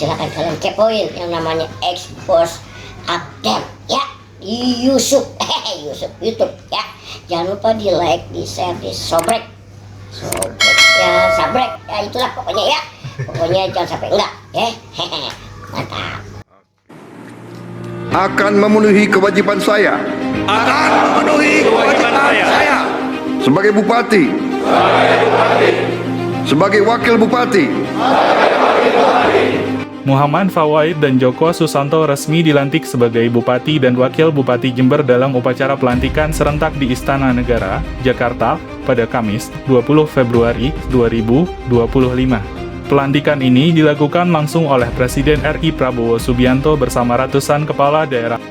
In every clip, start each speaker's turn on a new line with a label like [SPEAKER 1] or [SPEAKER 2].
[SPEAKER 1] Silahkan kalian kepoin yang namanya Expose Update ya di Yusuf YouTube ya. Jangan lupa di like, di share, di subrek ya, sabrek ya, itulah pokoknya ya. Pokoknya jangan sampai enggak ya. Mantap.
[SPEAKER 2] Akan memenuhi kewajiban saya sebagai bupati, sebagai wakil bupati.
[SPEAKER 3] Muhammad Fawaid dan Djoko Susanto resmi dilantik sebagai Bupati dan Wakil Bupati Jember dalam upacara pelantikan serentak di Istana Negara, Jakarta, pada Kamis, 20 Februari 2025. Pelantikan ini dilakukan langsung oleh Presiden RI Prabowo Subianto bersama ratusan kepala daerah.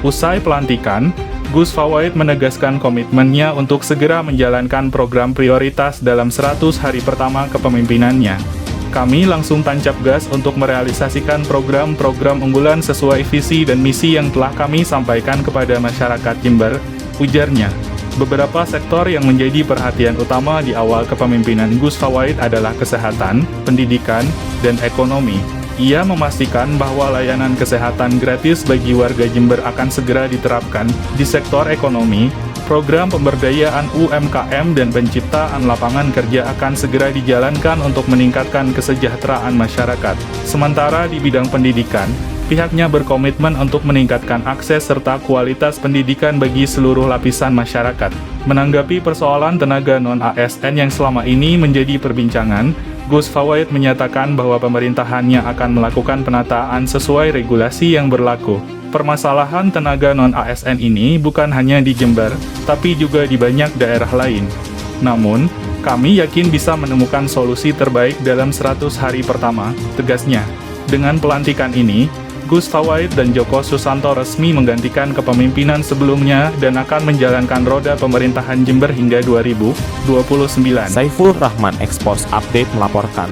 [SPEAKER 3] Usai pelantikan, Gus Fawaid menegaskan komitmennya untuk segera menjalankan program prioritas dalam 100 hari pertama kepemimpinannya. Kami langsung tancap gas untuk merealisasikan program-program unggulan sesuai visi dan misi yang telah kami sampaikan kepada masyarakat Jember, ujarnya. Beberapa sektor yang menjadi perhatian utama di awal kepemimpinan Gus Fawaid adalah kesehatan, pendidikan, dan ekonomi. Ia memastikan bahwa layanan kesehatan gratis bagi warga Jember akan segera diterapkan di sektor ekonomi. Program pemberdayaan UMKM dan penciptaan lapangan kerja akan segera dijalankan untuk meningkatkan kesejahteraan masyarakat. Sementara di bidang pendidikan, pihaknya berkomitmen untuk meningkatkan akses serta kualitas pendidikan bagi seluruh lapisan masyarakat. Menanggapi persoalan tenaga non-ASN yang selama ini menjadi perbincangan, Gus Fawaid menyatakan bahwa pemerintahannya akan melakukan penataan sesuai regulasi yang berlaku. Permasalahan tenaga non-ASN ini bukan hanya di Jember, tapi juga di banyak daerah lain. Namun, kami yakin bisa menemukan solusi terbaik dalam 100 hari pertama, tegasnya. Dengan pelantikan ini, Gus Fawaid dan Djoko Susanto resmi menggantikan kepemimpinan sebelumnya dan akan menjalankan roda pemerintahan Jember hingga 2029.
[SPEAKER 4] Saiful Rahman Expose Update melaporkan.